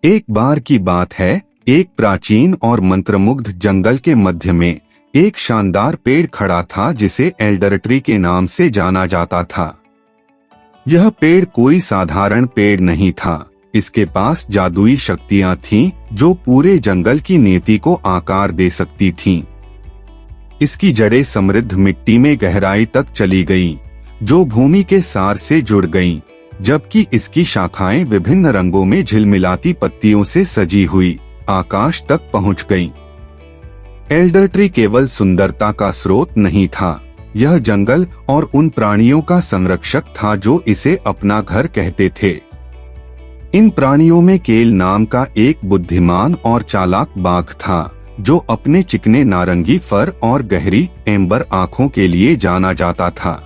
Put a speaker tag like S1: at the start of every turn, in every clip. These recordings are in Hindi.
S1: एक बार की बात है, एक प्राचीन और मंत्रमुग्ध जंगल के मध्य में एक शानदार पेड़ खड़ा था जिसे एल्डर ट्री के नाम से जाना जाता था। यह पेड़ कोई साधारण पेड़ नहीं था। इसके पास जादुई शक्तियां थीं जो पूरे जंगल की नीति को आकार दे सकती थीं। इसकी जड़ें समृद्ध मिट्टी में गहराई तक चली गईं, जो भूमि के सार से जुड़ गईं, जबकि इसकी शाखाएं विभिन्न रंगों में झिलमिलाती पत्तियों से सजी हुई आकाश तक पहुंच गईं। एल्डर ट्री केवल सुंदरता का स्रोत नहीं था, यह जंगल और उन प्राणियों का संरक्षक था जो इसे अपना घर कहते थे। इन प्राणियों में केल नाम का एक बुद्धिमान और चालाक बाघ था, जो अपने चिकने नारंगी फर और गहरी एम्बर आंखों के लिए जाना जाता था।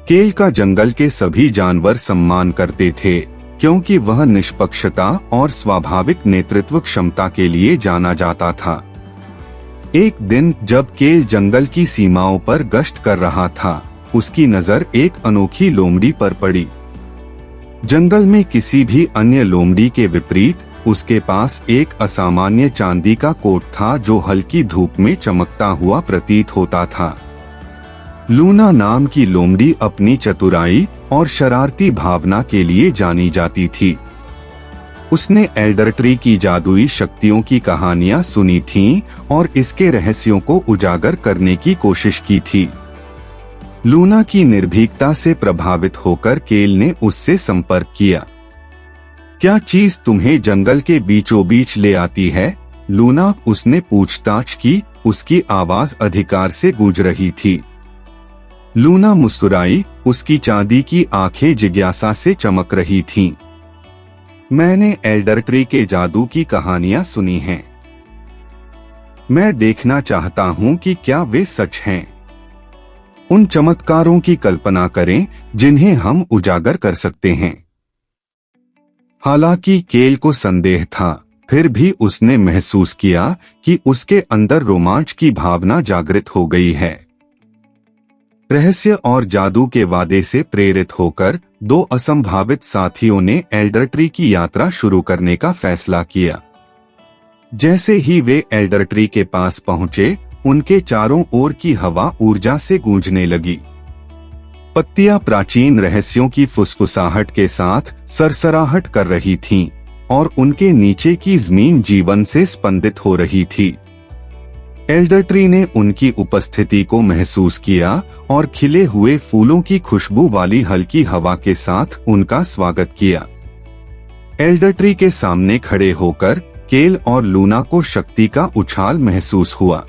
S1: केल का जंगल के सभी जानवर सम्मान करते थे, क्योंकि वह निष्पक्षता और स्वाभाविक नेतृत्व क्षमता के लिए जाना जाता था। एक दिन जब केल जंगल की सीमाओं पर गश्त कर रहा था, उसकी नजर एक अनोखी लोमड़ी पर पड़ी। जंगल में किसी भी अन्य लोमड़ी के विपरीत उसके पास एक असामान्य चांदी का कोट था जो हल्की धूप में चमकता हुआ प्रतीत होता था। लूना नाम की लोमड़ी अपनी चतुराई और शरारती भावना के लिए जानी जाती थी। उसने एल्डर ट्री की जादुई शक्तियों की कहानियां सुनी थीं और इसके रहस्यों को उजागर करने की कोशिश की थी। लूना की निर्भीकता से प्रभावित होकर केल ने उससे संपर्क किया। क्या चीज तुम्हें जंगल के बीचों बीच ले आती है? लूना, उसने पूछताछ की। उसकी आवाज अधिकार से गूंज रही थी। लूना मुस्कुराई, उसकी चांदी की आंखें जिज्ञासा से चमक रही थीं। मैंने एल्डर ट्री के जादू की कहानियां सुनी हैं। मैं देखना चाहता हूं कि क्या वे सच हैं। उन चमत्कारों की कल्पना करें जिन्हें हम उजागर कर सकते हैं। हालांकि केल को संदेह था, फिर भी उसने महसूस किया कि उसके अंदर रोमांच की भावना जागृत हो गई है। रहस्य और जादू के वादे से प्रेरित होकर दो असंभावित साथियों ने एल्डर ट्री की यात्रा शुरू करने का फैसला किया। जैसे ही वे एल्डर ट्री के पास पहुंचे, उनके चारों ओर की हवा ऊर्जा से गूंजने लगी। पत्तियां प्राचीन रहस्यों की फुसफुसाहट के साथ सरसराहट कर रही थीं और उनके नीचे की जमीन जीवन से स्पंदित हो रही थी। एल्डर ट्री ने उनकी उपस्थिति को महसूस किया और खिले हुए फूलों की खुशबू वाली हल्की हवा के साथ उनका स्वागत किया। एल्डर ट्री के सामने खड़े होकर केल और लूना को शक्ति का उछाल महसूस हुआ।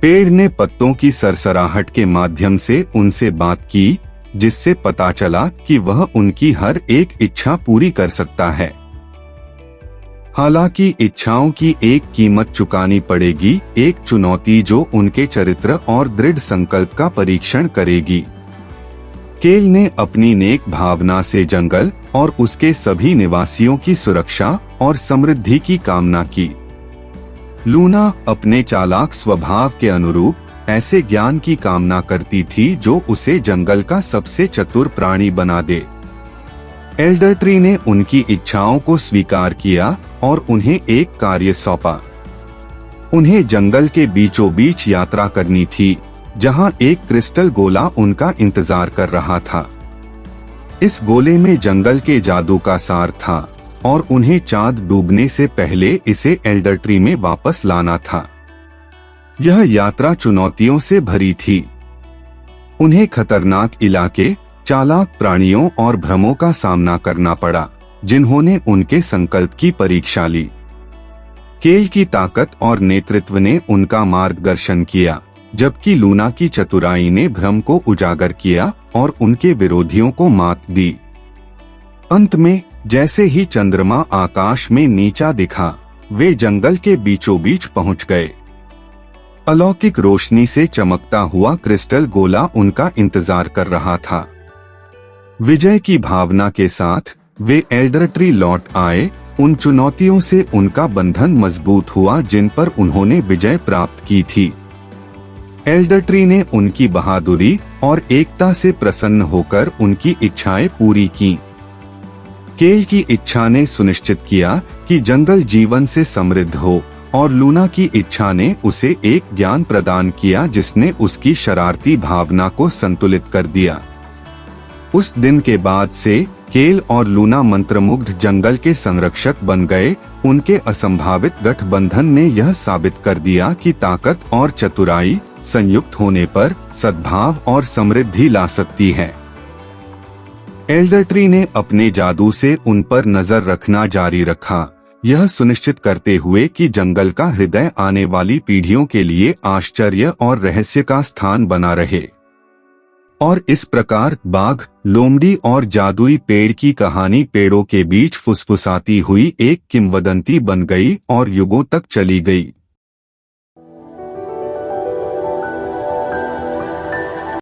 S1: पेड़ ने पत्तों की सरसराहट के माध्यम से उनसे बात की, जिससे पता चला कि वह उनकी हर एक इच्छा पूरी कर सकता है। हालांकि इच्छाओं की एक कीमत चुकानी पड़ेगी, एक चुनौती जो उनके चरित्र और दृढ़ संकल्प का परीक्षण करेगी। केल ने अपनी नेक भावना से जंगल और उसके सभी निवासियों की सुरक्षा और समृद्धि की कामना की। लूना अपने चालाक स्वभाव के अनुरूप ऐसे ज्ञान की कामना करती थी जो उसे जंगल का सबसे चतुर प्राणी बना दे। एल्डर ट्री ने उनकी इच्छाओं को स्वीकार किया और उन्हें एक कार्य सौंपा। उन्हें जंगल के बीचों बीच यात्रा करनी थी, जहां एक क्रिस्टल गोला उनका इंतजार कर रहा था। इस गोले में जंगल के जादू का सार था और उन्हें चांद डूबने से पहले इसे एल्डर ट्री में वापस लाना था। यह यात्रा चुनौतियों से भरी थी। उन्हें खतरनाक इलाके, चालाक प्राणियों और भ्रमों का सामना करना पड़ा, जिन्होंने उनके संकल्प की परीक्षा ली। केल की ताकत और नेतृत्व ने उनका मार्गदर्शन किया, जबकि लूना की चतुराई ने भ्रम को उजागर किया और उनके विरोधियों को मात दी। अंत में जैसे ही चंद्रमा आकाश में नीचा दिखा, वे जंगल के बीचों बीच पहुंच गए। अलौकिक रोशनी से चमकता हुआ क्रिस्टल गोला उनका इंतजार कर रहा था। विजय की भावना के साथ वे एल्डर ट्री लौट आए। उन चुनौतियों से उनका बंधन मजबूत हुआ जिन पर उन्होंने विजय प्राप्त की थी। एल्डर ट्री ने उनकी बहादुरी और एकता से प्रसन्न होकर उनकी इच्छाएं पूरी की। केल की इच्छा ने सुनिश्चित किया कि जंगल जीवन से समृद्ध हो और लूना की इच्छा ने उसे एक ज्ञान प्रदान किया जिसने उसकी शरारती भावना को संतुलित कर दिया। उस दिन के बाद से केल और लूना मंत्रमुग्ध जंगल के संरक्षक बन गए। उनके असंभावित गठबंधन ने यह साबित कर दिया कि ताकत और चतुराई संयुक्त होने पर सद्भाव और समृद्धि ला सकती है। एल्डर ट्री ने अपने जादू से उन पर नजर रखना जारी रखा, यह सुनिश्चित करते हुए कि जंगल का हृदय आने वाली पीढ़ियों के लिए आश्चर्य और रहस्य का स्थान बना रहे। और इस प्रकार बाघ, लोमड़ी और जादुई पेड़ की कहानी पेड़ों के बीच फुसफुसाती हुई एक किंवदंती बन गई और युगों तक चली गई।